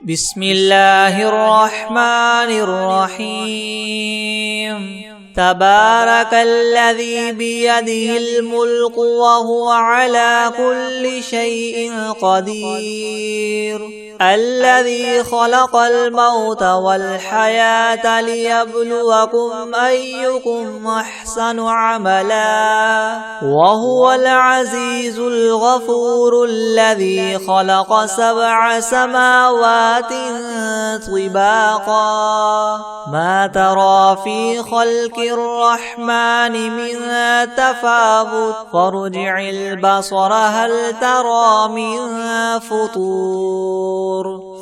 بسم الله الرحمن الرحيم تبارك الذي بيده الملك وهو على كل شيء قدير الذي خلق الموت والحياة ليبلوكم أيكم أحسن عملا وهو العزيز الغفور الذي خلق 7 سماوات طباقا ما ترى في خلق الرحمن من تفاوت فارجع البصر هل ترى من فطور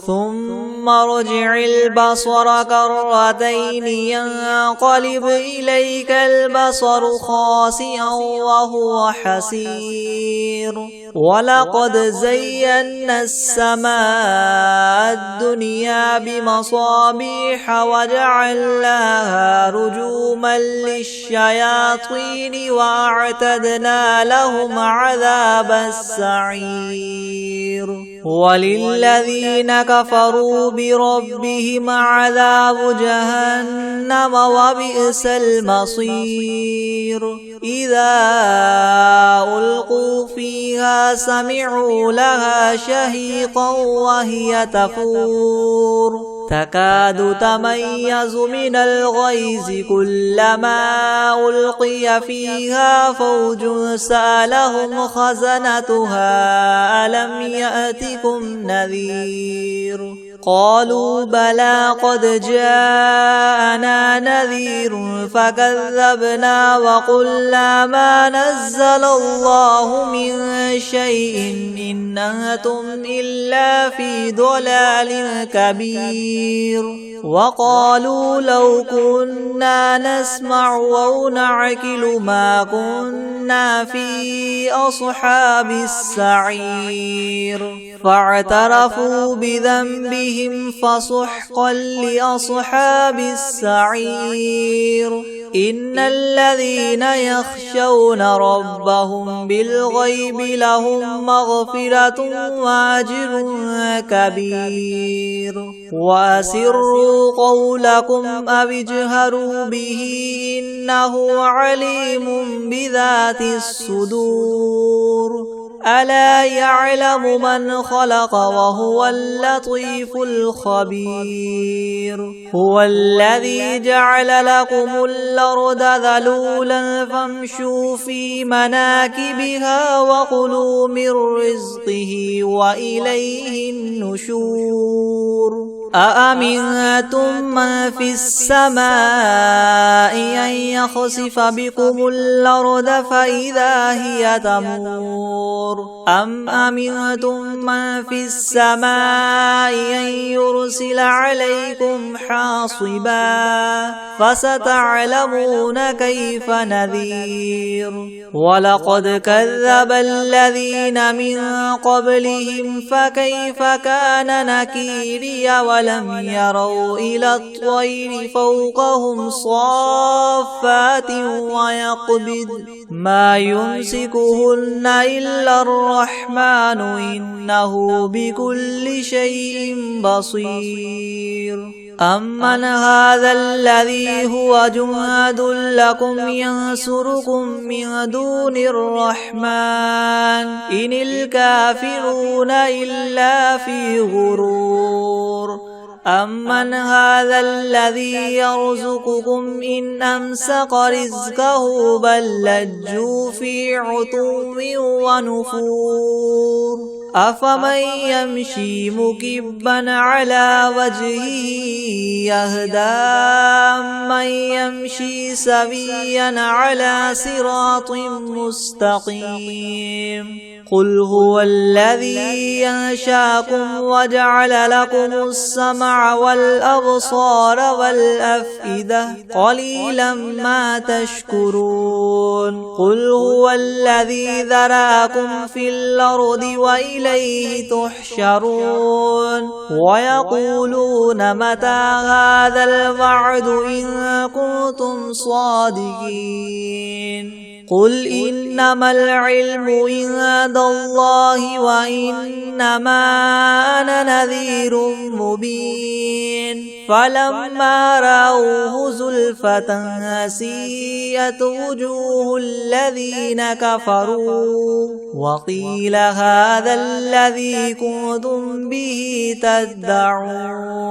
ثم ارجع البصر كرتين ينقلب إليك البصر خاسئا وهو حسير ولقد زينا السماء الدنيا بمصابيح وجعلناها رجوما للشياطين وأعتدنا لهم عذاب السعير وللذين كفروا بربهم عذاب جهنم وبئس المصير إذا ألقوا فيها سمعوا لها شهيقا وهي تفور تكاد تميز من الغيظ كلما ألقي فيها فوج سألهم خزنتها ألم يأتكم نذير قالوا بلى قد جاءنا نذير فكذبنا وقلنا ما نزل الله من شيء إن أنتم إلا في ضلال كبير وقالوا لو كنا نسمع أو نعقل ما كنا في أصحاب السعير فاعترفوا بذنبهم فسحقا لأصحاب السعير إن الذين يخشون ربهم بالغيب لهم مغفرة وأجر كبير وأسروا قولكم أو اجهروا به إنه عليم بذات الصدور ألا يعلم من خلق وهو اللطيف الخبير هو الذي جعل لكم الأرض ذلولا فامشوا في مناكبها وكلوا من رزقه وإليه النشور أأمنتم من في السماء أن يخسف بكم الأرض فإذا هي تمور أم أمنتم من في السماء أن يرسل عليكم حاصبا فستعلمون كيف نذير ولقد كذب الذين من قبلهم فكيف كان نكيري ولم يروا إلى الطير فوقهم صافات ويقبض ما يمسكهن إلا الرحمن إنه بكل شيء بصير أمن هذا الذي هو جند لكم ينصركم من دون الرحمن إن الكافرون إلا في غرور أمن هذا الذي يرزقكم إن أمسك رزقه بل لجوا في عتو ونفور أفمن يمشي مكبا على وجهه يهدى من يمشي سويا على صراط مستقيم قل هو الذي ينشاكم وجعل لكم السمع والأبصار والأفئدة قليلا ما تشكرون قل هو الذي ذراكم في الأرض وإليه تحشرون ويقولون متى هذا الوعد إن كنتم صادقين قل إنما العلم عند الله وإنما أنا نذير مبين فلما رأوه زلفة سيئت وجوه الذين كفروا وقيل هذا الذي كنتم به تدعون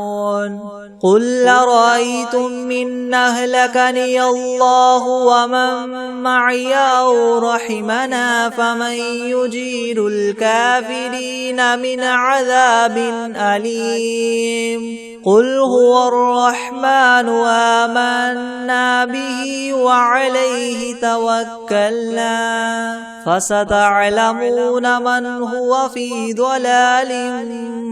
قل أرأيتم إن أهلكني الله ومن معي أو رحمنا فمن يجير الكافرين من عذاب أليم قل هو الرحمن آمنا به وعليه توكلنا فستعلمون من هو في ضلال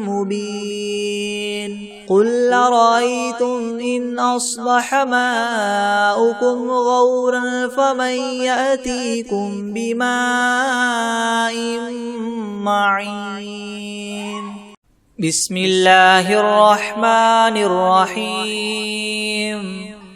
مبين قل أرأيتم إن أصبح ماؤكم غورا فمن يأتيكم بماء معين بسم الله الرحمن الرحيم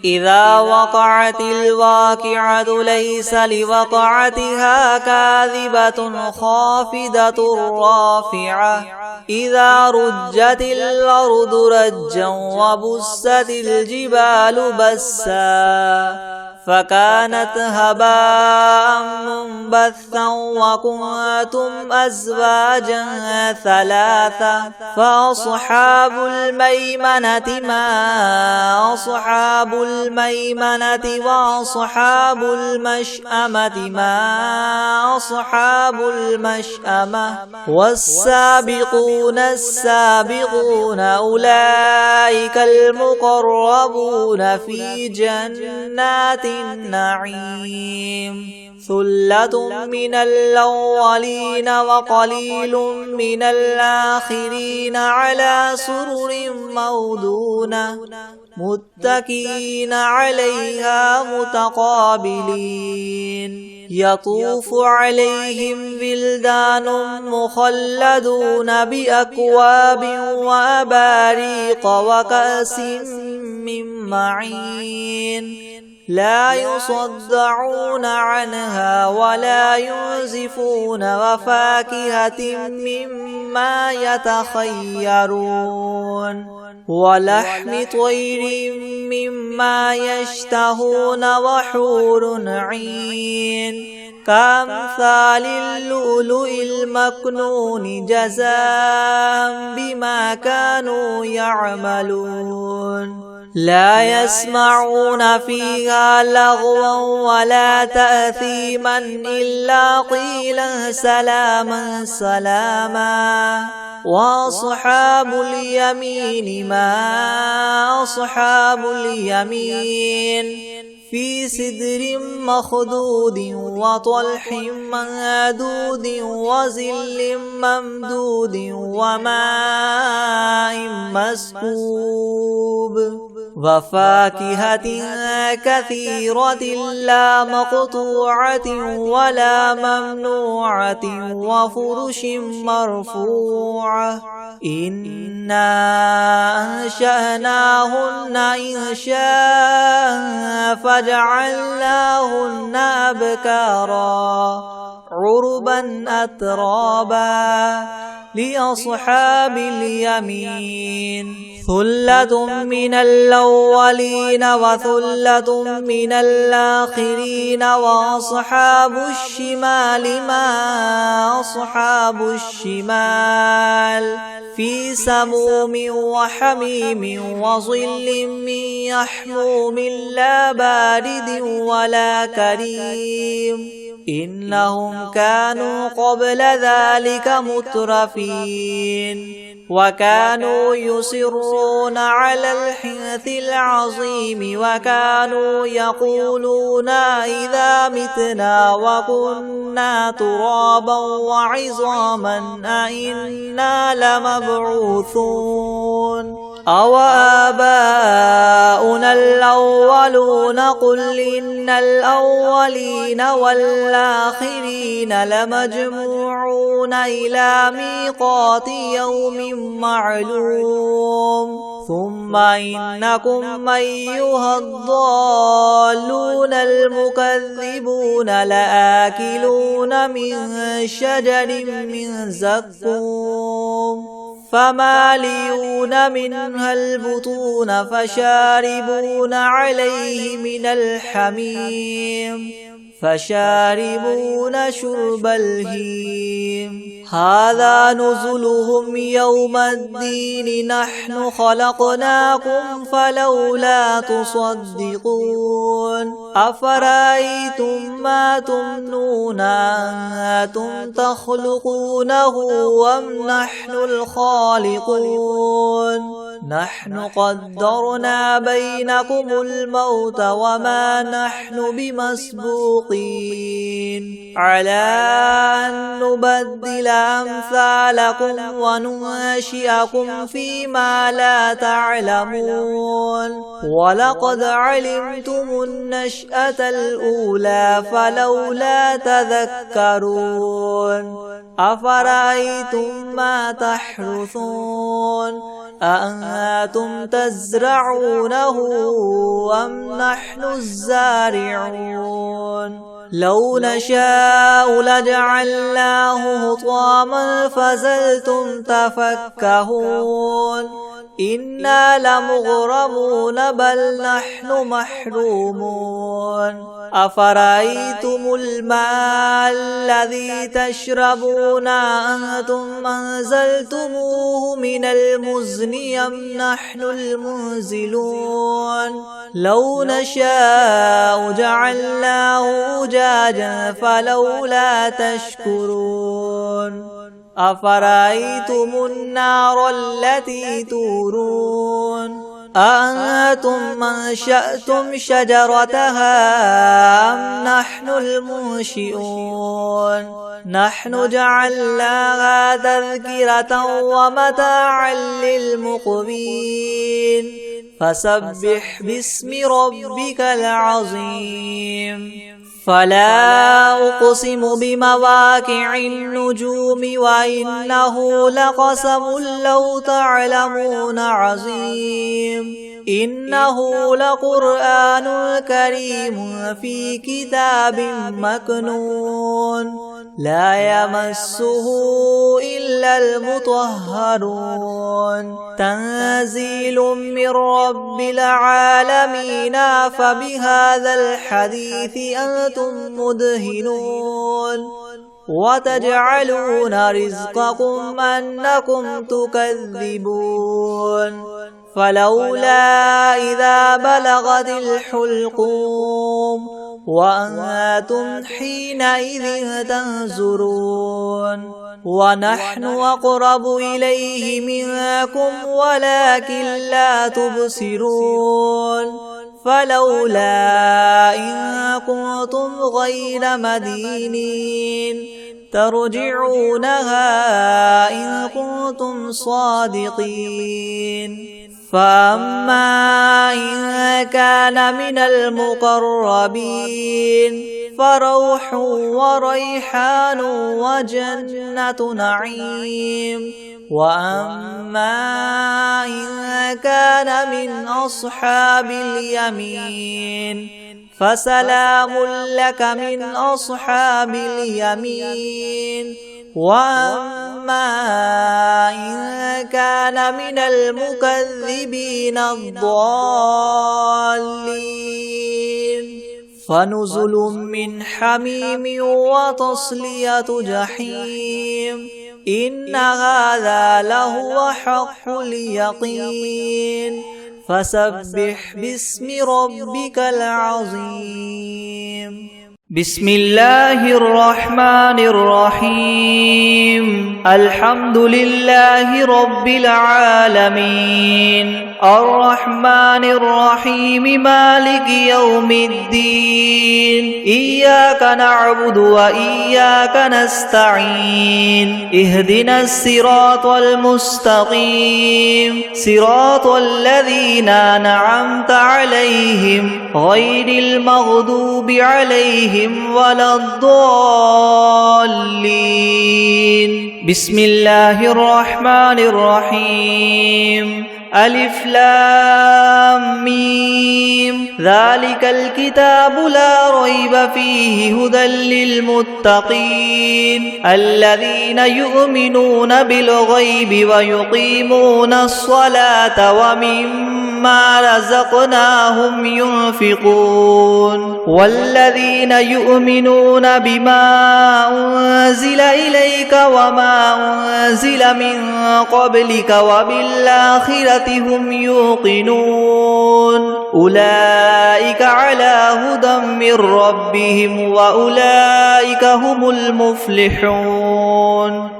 إذا وقعت الواقعة ليس لوقعتها كاذبة خافضة رافعة إذا رجت الأرض رجا وبست الجبال بسا فكانت هباء منبثا وكنتم أزواجا ثلاثة فأصحاب الميمنة ما أصحاب الميمنة وأصحاب المشأمة ما أصحاب المشأمة والسابقون السابقون أولئك المقربون في جنات النعيم ثلة من الأولين وقليل من الآخرين على سرر موضونة متكئين عليها متقابلين يطوف عليهم ولدان مخلدون بأكواب وأباريق وكأس من معين لا يصدعون عنها ولا ينزفون وفاكهة مما يتخيرون ولحم طير مما يشتهون وحور عين كأمثال اللؤلؤ المكنون جزاء بما كانوا يعملون لا يسمعون فيها لغوا ولا تأثيما إلا قيلا سلاما سلاما وأصحاب اليمين ما أصحاب اليمين في سدر مخضود وطلح منضود وظل ممدود وماء مسكوب وفاكهة كثيرة لا مقطوعة ولا ممنوعة وفرش مرفوعة إنا أنشأناهن إنشاء فجعلناهن أبكارا عربا أترابا لأصحاب اليمين ثلة من الأولين وثلة من الآخرين وأصحاب الشمال ما أصحاب الشمال في سموم وحميم وظل من يحموم لا بارد ولا كريم إنهم كانوا قبل ذلك مترفين وكانوا يصرون على الحنث العظيم وكانوا يقولون إذا متنا وكنا ترابا وعظاما أئنا لمبعوثون أو آباؤنا الأولون الأولون قل إن الأولين والآخرين لمجموعون إلى ميقات يوم معلوم ثم إنكم أيها الضالون المكذبون لآكلون من شجر من زقوم فمالئون منها البطون فشاربون عليه من الحميم فشاربون شرب الهيم هذا نزلهم يوم الدين نحن خلقناكم فلولا تصدقون أفرأيتم ما تمنون أنتم تخلقونه أم نحن الخالقون نحن قدرنا بينكم الموت وما نحن بمسبوقين على أن نبدل أمثالكم وننشئكم فيما لا تعلمون ولقد علمتم النشأة الأولى فلولا تذكرون أفرأيتم ما تحرثون أأنتم تزرعونه أم نحن الزارعون لو نشاء لجعلناه حطاما فظلتم تفكهون إنا لمغرمون بل نحن محرومون أفرأيتم الماء الذي تشربون أنتم أنزلتموه من المزن أم نحن المنزلون لو نشاء جعلناه أجاجا فلولا تشكرون أفرأيتم النار التي تورون أأنتم أنشأتم شجرتها أم نحن المنشئون نحن جعلناها تذكرة ومتاعا للمقوين فسبح باسم ربك العظيم فلا أقسم بمواقع النجوم وإنه لقسم لو تعلمون عظيم إنه لقرآن كريم في كتاب مكنون لا يمسه إلا المطهرون تنزيل من رب العالمين فبهذا الحديث أنتم مدهنون وتجعلون رزقكم أنكم تكذبون فلولا إذا بلغت الحلقوم وأنتم حينئذ تنظرون ونحن أقرب إليه منكم ولكن لا تبصرون فلولا إن كنتم غير مدينين ترجعونها إن كنتم صادقين فأما إن كان من المقربين فروح وريحان وجنة نعيم وأما إن كان من أصحاب اليمين فسلام لك من أصحاب اليمين وأما إن كان من المكذبين الضالين فنزل من حميم وتصلية جحيم إن هذا لهو حق اليقين فسبح باسم ربك العظيم بسم الله الرحمن الرحيم الحمد لله رب العالمين الرحمن الرحيم مالك يوم الدين إياك نعبد وإياك نستعين اهدنا الصراط المستقيم صراط الذين أنعمت عليهم غير المغضوب عليهم ولا الضالين بسم الله الرحمن الرحيم ألف لام ميم ذلك الكتاب لا ريب فيه هدى للمتقين الذين يؤمنون بالغيب ويقيمون الصلاة ومما رزقناهم ينفقون والذين يؤمنون بما أنزل إليك وما أنزل من قبلك وبالآخرة هم يوقنون أولئك على هدى من ربهم وأولئك هم المفلحون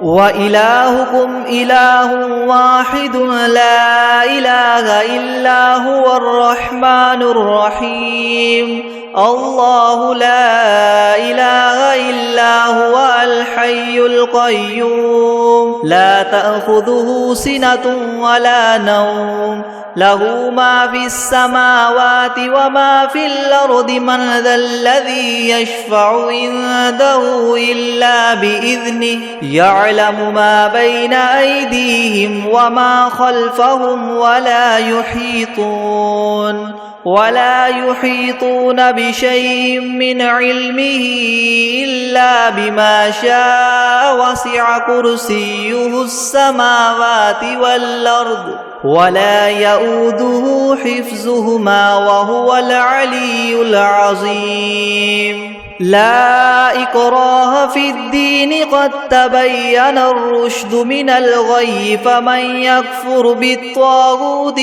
وإلهكم إله واحد لا إله إلا هو الرحمن الرحيم الله لا إله إلا هو الحي القيوم لا تأخذه سنة ولا نوم له ما في السماوات وما في الأرض من ذا الذي يشفع عنده إلا بإذنه يعلم ما بين أيديهم وما خلفهم ولا يحيطون بشيء من علمه إلا بما شاء وسع كرسيه السماوات والأرض ولا يؤوده حفظهما وهو العلي العظيم لا إكراه في الدين قد تبين الرشد من الغي فمن يكفر بالطاغوت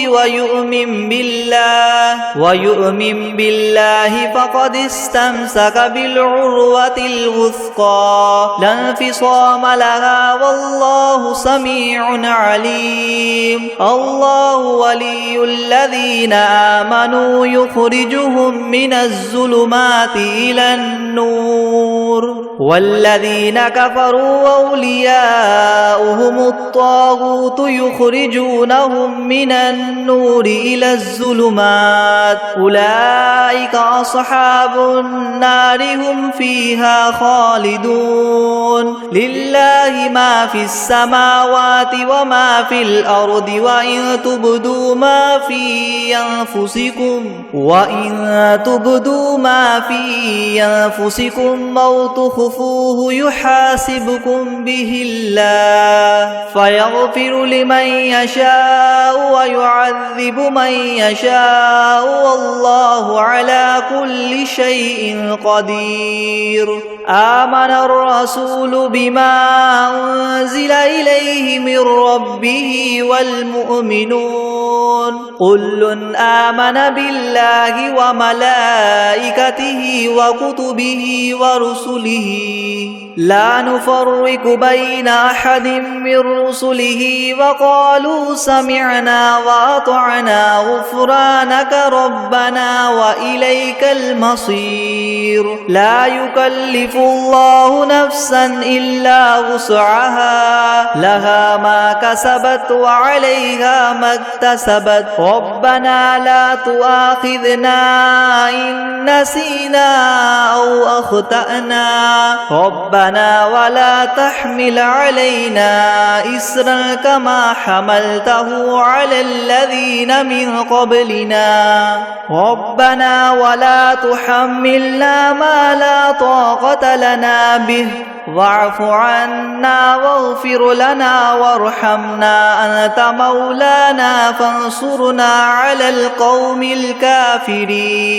ويؤمن بالله فقد استمسك بالعروة الوثقى لا انفصام لها والله سميع عليم الله ولي الذين آمنوا يخرجهم من الظلمات إلى النور والذين كفروا أولياؤهم الطاغوت يخرجونهم من النور إلى الظلمات أولئك أصحاب النار هم فيها خالدون لله ما في السماوات وما في الأرض وإن تبدوا ما في أنفسكم أو تخفوه يحاسبكم به الله فيغفر لمن يشاء ويعذب من يشاء والله على كل شيء قدير آمن الرسول بما أنزل إليه من ربه والمؤمنون كل آمن بالله وملائكته وكتبه ورسله لا نفرق بين أحد من رسله وقالوا سمعنا وأطعنا غفرانك ربنا وإليك المصير لا يكلف الله نفسا إلا وسعها لها ما كسبت وعليها ما اكتسبت ربنا لا تؤاخذنا إن نسينا أو أخطأنا ربنا ولا تحمل علينا إسرا كما حملته على الذين من قبلنا ربنا ولا تحملنا ما لا طاقة لنا به واعف عنا واغفر لنا وارحمنا أنت مولانا فانصرنا على القوم الكافرين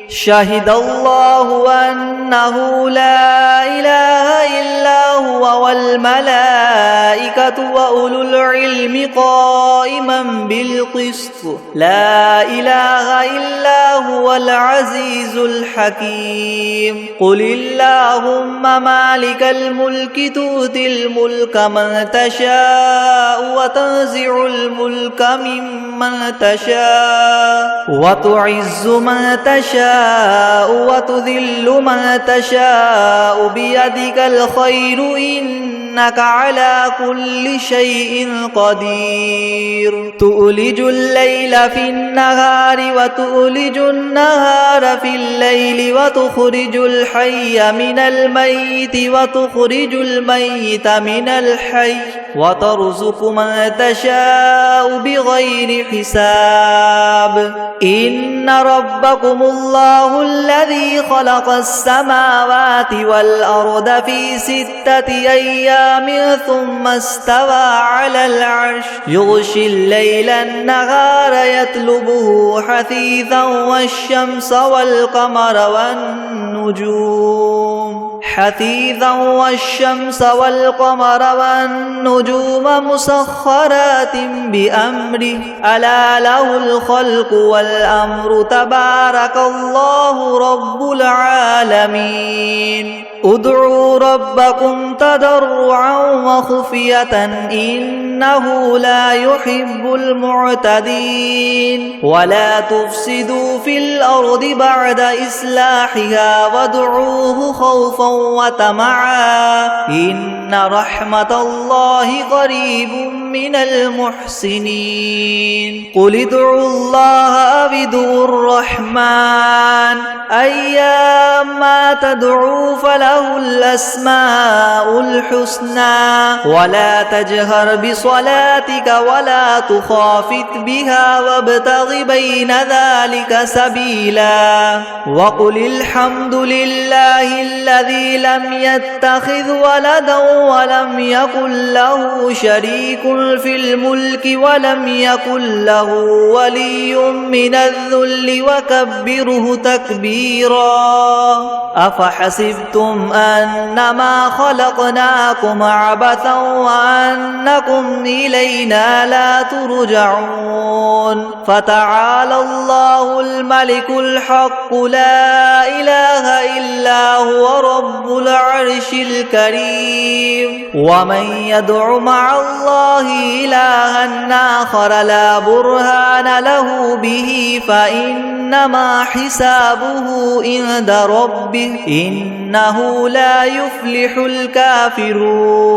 شهد الله أنه لا إله إلا هو والملائكة وأولو العلم قائما بالقسط لا إله إلا هو العزيز الحكيم قل اللهم مالك الملك تؤتي الملك من تشاء وتنزع الملك ممن تشاء وتعز من تشاء وتذل من تشاء بيدك الخير إنك على كل شيء قدير تؤلج الليل في النهار وتؤلج النهار في الليل وتخرج الحي من الميت وتخرج الميت من الحي وترزق من تشاء بغير حساب إن ربكم الله الذي خلق السماوات والأرض في 6 أيام ثم استوى على العرش يغشي الليل النهار يطلبه حثيثا والشمس والقمر والنجوم مسخرات بأمره ألا له الخلق والأمر تبارك الله رب العالمين ادعوا ربكم تضرعا وخفية إنه لا يحب المعتدين ولا تفسدوا في الأرض بعد إصلاحها وادعوه خوفا وطمعا إن رحمة الله قريب من المحسنين قل ادعوا الله أو ادعوا الرحمن أيما تدعوا فله الأسماء الحسنى ولا تجهر بصلاتك ولا تخافت بها وابتغ بين ذلك سبيلا وقل الحمد لله الذي لم يتخذ ولدا ولم يكن له شريك في الملك ولم يكن له ولي من الذل وكبره تكبيرا أفحسبتم أنما خلقناكم عبثا وأنكم إلينا لا ترجعون فتعالى الله الملك الحق لا إله إلا هو رب العرش الكريم ومن يدع مع الله إلها آخر لا برهان له به فإنما حسابه عند ربه إنه لا يفلح الكافرون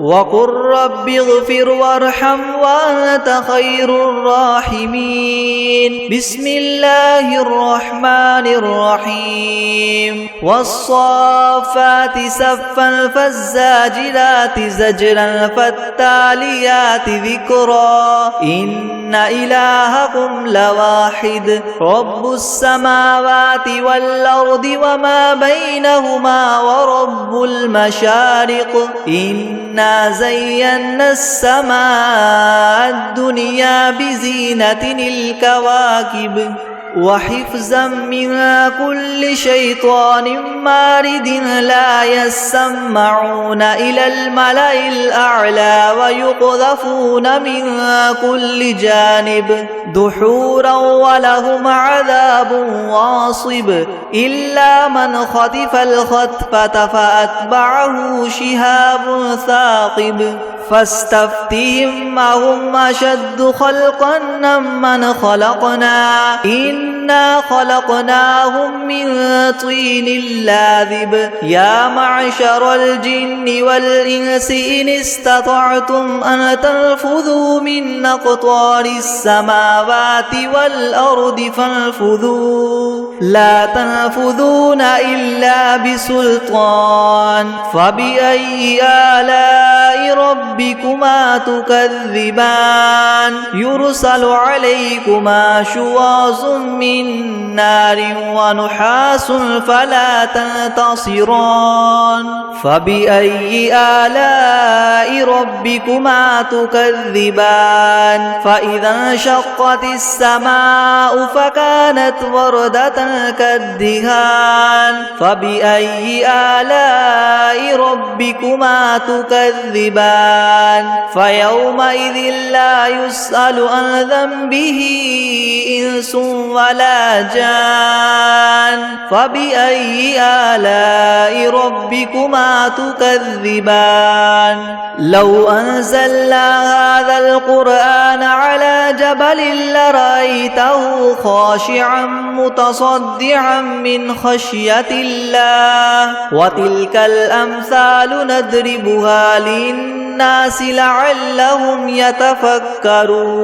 وقل رب اغفر وارحم وأنت خير الراحمين بسم الله الرحمن الرحيم والصافات صفا فالزاجرات زجرا فالتاليات ذكرا إن إلهكم لواحد رب السماوات والأرض وما بينهما ورب المشارق إنا زينا السماء الدنيا بزينة الكواكب وحفظا من كل شيطان مارد لا يسمعون إلى الملأ الأعلى ويقذفون من كل جانب دحورا ولهم عذاب واصب إلا من خطف الخطفة فأتبعه شهاب ثاقب فاستفتهم أهم أشد خلقا ممن خلقنا إنا خلقناهم من طين لاذب يا معشر الجن والإنس إن استطعتم أن تنفذوا من أقطار السماوات والأرض فانفذوا لا تنفذون إلا بسلطان فبأي آلاء ربكما تكذبان يرسل عليكما شواظ من نار ونحاس فلا تنتصران فبأي آلاء ربكما تكذبان فإذا انشقت السماء فكانت وردة كالدهان فبأي آلاء ربكما تكذبان فيومئذ لا يسأل عن ذنبه إنس ولا جان فبأي آلاء ربكما تكذبان لو أنزلنا هذا القرآن على جبل لرأيته خاشعا متصدعا من خشية الله وتلك الأمثال نضربها للناس لعلهم يتفكرون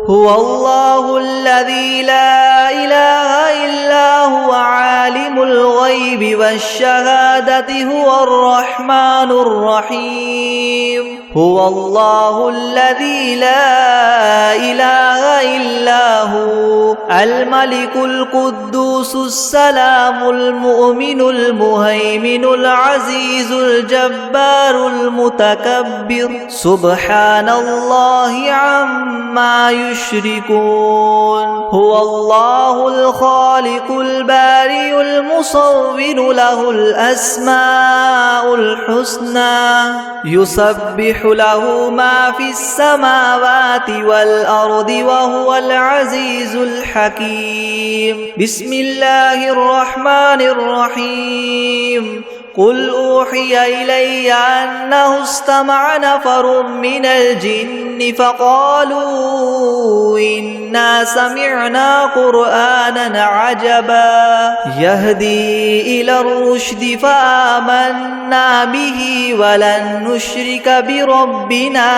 هو الله الذي لا إله إلا هو عالم الغيب والشهادة هو الرحمن الرحيم هو الله الذي لا إله إلا هو الملك القدوس السلام المؤمن المهيمن العزيز الجبار المتكبر سبحان الله عما يشركون هو الله الخالق البارئ المصور له الأسماء الحسنى يسبح له ما في السماوات والأرض وهو العزيز الحكيم بسم الله الرحمن الرحيم قل أوحي إلي أنه استمع نفر من الجن فقالوا إنا سمعنا قرآنا عجبا يهدي إلى الرشد فآمنا به ولن نشرك بربنا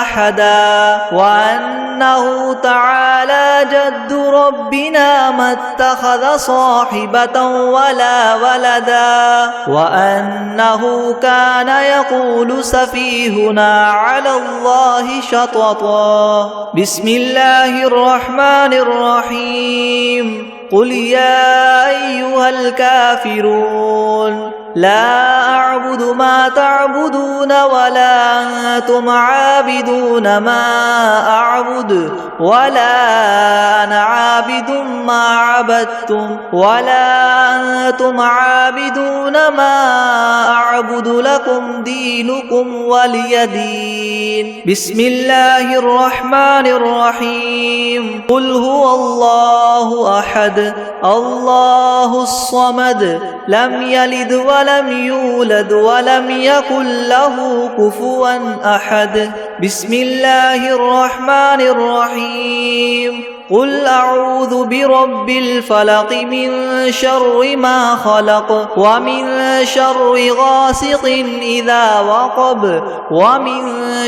أحدا وأنه تعالى جد ربنا ما اتخذ صاحبة ولا ولدا وأنه كان يقول سفيهنا على الله شططا بسم الله الرحمن الرحيم قل يا أيها الكافرون لا أعبد ما تعبدون ولا أنتم عابدون ما أعبد ولا أنا عابد ما عبدتم ولا أنتم عابدون ما أعبد لكم دينكم ولي دين بسم الله الرحمن الرحيم قل هو الله أحد الله الصمد لم يلد ولم يولد ولم يكن له كفوا أحد بسم الله الرحمن الرحيم قل أعوذ برب الفلق من شر ما خلق ومن شر غاسق إذا وقب ومن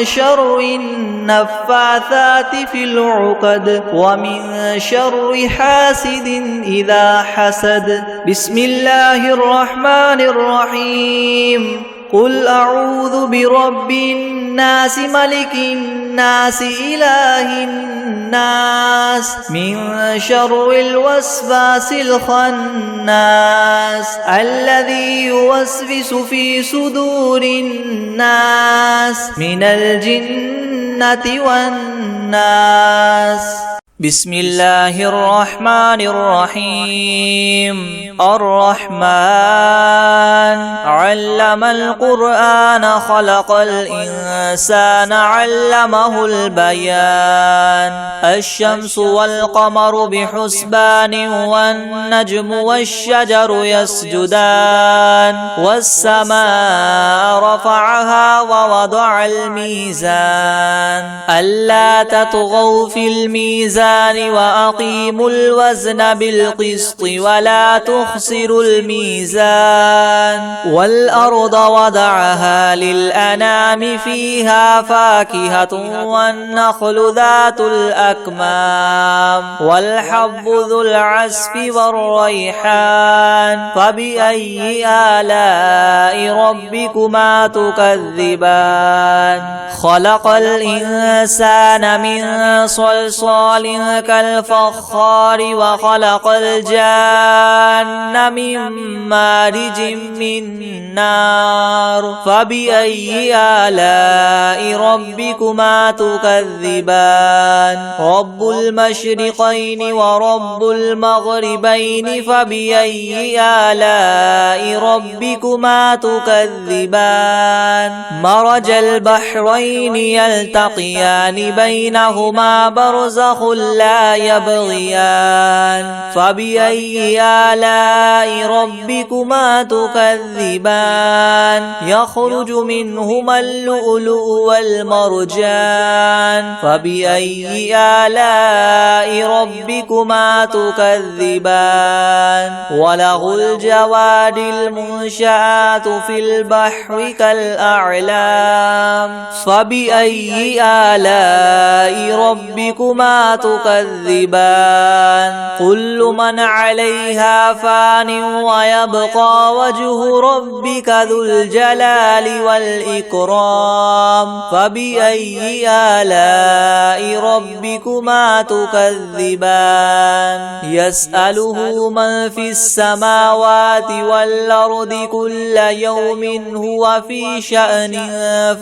شر النفاثات في العقد ومن شر حاسد إذا حسد بسم الله الرحمن الرحيم قل أعوذ برب الناس ملك الناس إله الناس من شر الوسواس الخناس الذي يوسوس في صدور الناس من الجنة والناس بسم الله الرحمن الرحيم الرحمن علم القرآن خلق الإنسان علمه البيان الشمس والقمر بحسبان والنجم والشجر يسجدان والسماء رفعها ووضع الميزان ألا تطغوا في الميزان وأقيموا الوزن بالقسط ولا تخسروا الميزان والأرض وضعها للأنام فيها فاكهة والنخل ذات الأكمام والحب ذو العصف والريحان فبأي آلاء ربكما تكذبان خلق الإنسان من صلصال كالفخار وخلق الجان من مارج من نار فبأي آلاء ربكما تكذبان رب المشرقين ورب المغربين فبأي آلاء ربكما تكذبان مرج البحرين يلتقيان بينهما برزخ لا يبغيان فبأي آلاء ربكما تكذبان يخرج منهما اللؤلؤ والمرجان فبأي آلاء ربكما تكذبان وله الجوار المنشآت في البحر كالأعلام فبأي آلاء ربكما تكذبان كل من عليها فان ويبقى وجه ربك ذو الجلال والإكرام فبأي آلاء ربكما تكذبان يسأله من في السماوات والأرض كل يوم هو في شأن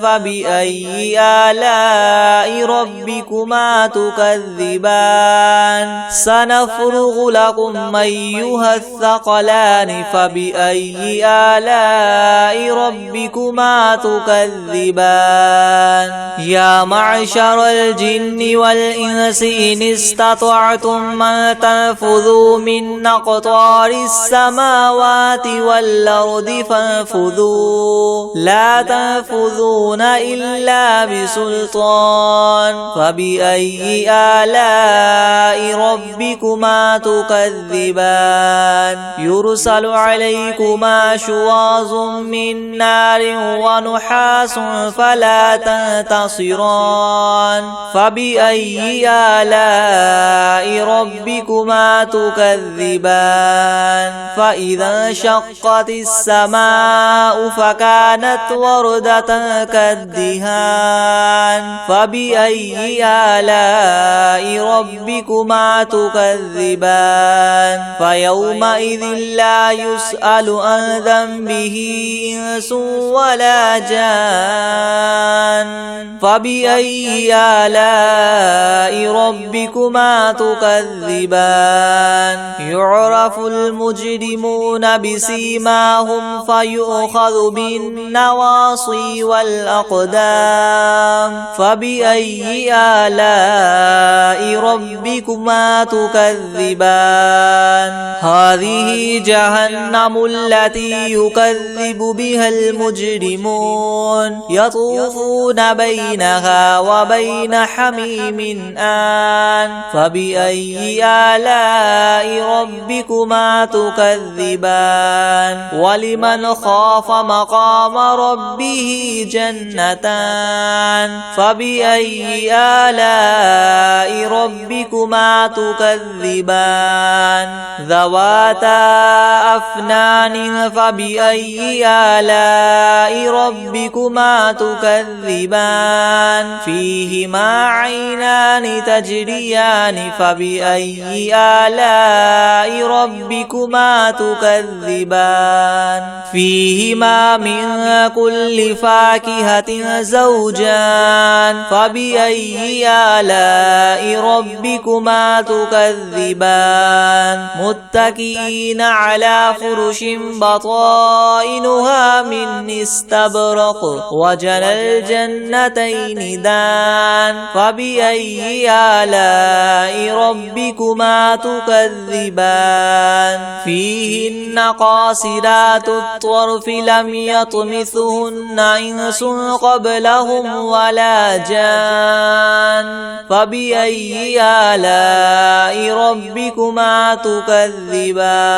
فبأي آلاء ربكما تكذبان سنفرغ لكم أيها الثقلان فبأي آلاء ربكما تكذبان يا معشر الجن والإنس إن استطعتم أن تنفذوا من أقطار السماوات والأرض فانفذوا لا تنفذون إلا بسلطان فبأي آلاء ربكما تكذبان يرسل عليكما شواظ من نار ونحاس فلا تنتصران فبأي آلاء ربكما تكذبان فإذا انشقت السماء فكانت وردة كالدهان فبأي آلاء ربكما تكذبان فيومئذ لا يسأل عن ذنبه إنس ولا جان فبأي آلاء ربكما تكذبان يعرف المجرمون بسيماهم فيؤخذ بالنواصي والأقدام فبأي آلاء ربكما تكذبان هذه جهنم التي يكذب بها المجرمون يطوفون بينها وبين حميم آن فبأي آلاء ربكما تكذبان ولمن خاف مقام ربه جنتان فبأي آلاء ربكما تكذبان ذواتا أفنان فبأي آلاء ربكما تكذبان فيهما عينان تجريان فبأي آلاء ربكما تكذبان فيهما من كل فاكهة زوجان فبأي آلاء ربكما تكذبان متكئين على فرش بطائنها من استبرق وجنى الجنتين دان فبأي آلاء ربكما تكذبان فيهن قاصرات الطرف لم يطمثهن إنس قبلهم ولا جان فبأي آلاء ربكما تكذبان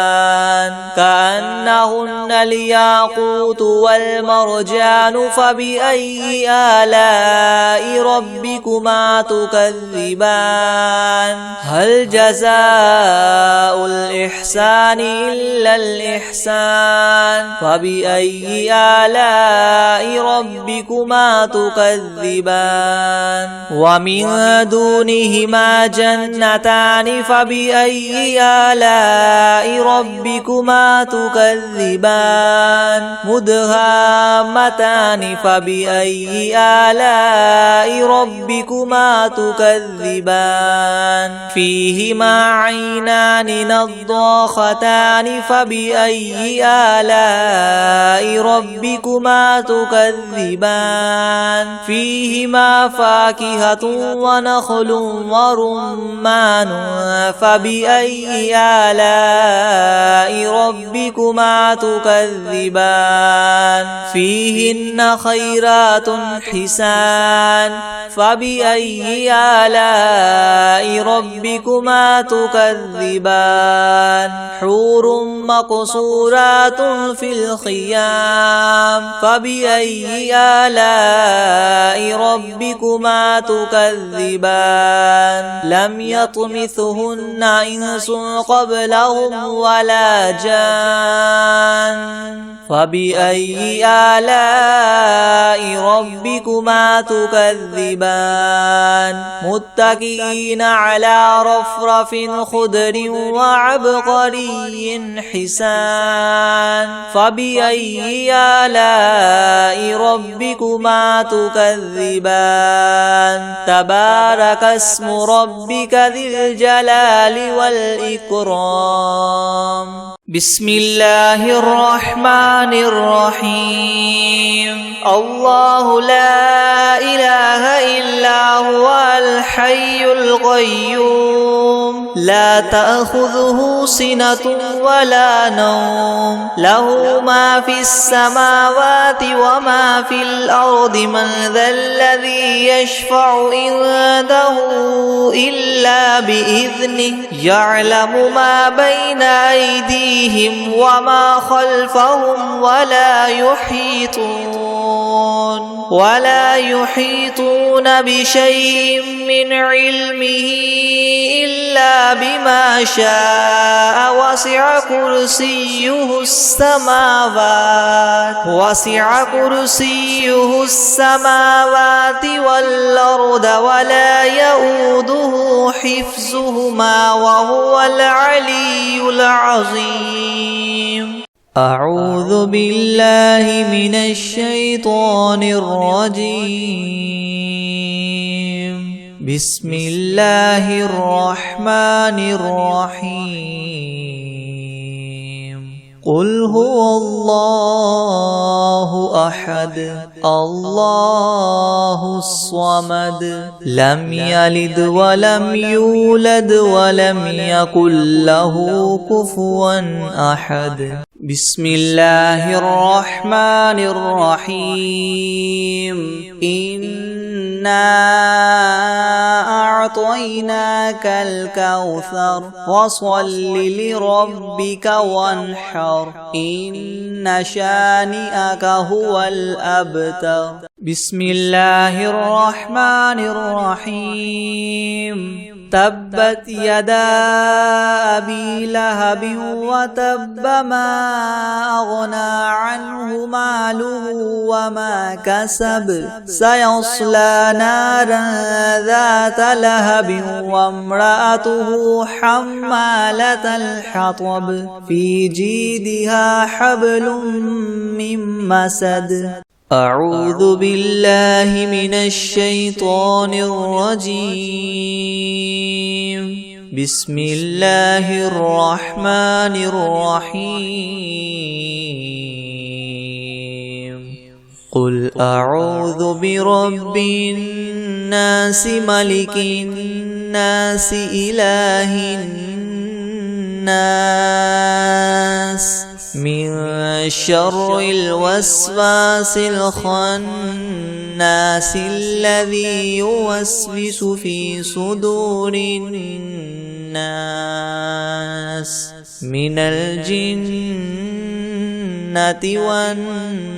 كأنهن الياقوت والمرجان فبأي آلاء ربكما تكذبان هل جزاء الإحسان إلا الإحسان فبأي آلاء ربكما تكذبان ومن دونهما فيهما جنتان فبأي آلاء ربكما تكذبان مدهامتان فبأي آلاء ربكما تكذبان فيهما عينان نضاختان فبأي آلاء ربكما تكذبان فيهما فاكهة ونخل ورمان فبأي آلاء ربكما تكذبان فيهن خيرات حسان فبأي آلاء ربكما تكذبان حور مقصورات في الخيام فبأي آلاء ربكما تكذبان لم يطمثهن إنس قبلهم ولا جان فبأي آلاء ربكما تكذبان متكئين على رفرف خضر وعبقري حسان فبأي آلاء ربكما تكذبان تبارك اسم ربك ذي الجلال والإكرام بسم الله الرحمن الرحيم الله لا إله إلا هو الحي القيوم لا تأخذه سنة ولا نوم له ما في السماوات وما في الأرض من ذا الذي يشفع عنده إلا بإذنه يعلم ما بين أيديهم وما خلفهم ولا يحيطون بشيء من علمه إلا بما شاء وسع كرسيه السماوات والأرض ولا يؤوده حفظهما وهو العلي العظيم أعوذ بالله من الشيطان الرجيم بسم الله الرحمن الرحيم قل هو الله أحد الله الصمد لم يلد ولم يولد ولم يكن له كفوا أحد بسم الله الرحمن الرحيم إنا أعطيناك الكوثر فصل لربك وانحر إن شانئك هو الأبتر بسم الله الرحمن الرحيم تبت يدا أبي لهب وتب ما أغنى عنه ماله وما كسب سيصلى نارا ذات لهب وامرأته حمالة الحطب في جيدها حبل من مسد أعوذ بالله من الشيطان الرجيم بسم الله الرحمن الرحيم قل أعوذ برب الناس ملك الناس إله الناس من شر الوسواس الخناس الذي يوسوس في صدور الناس من الجنة والناس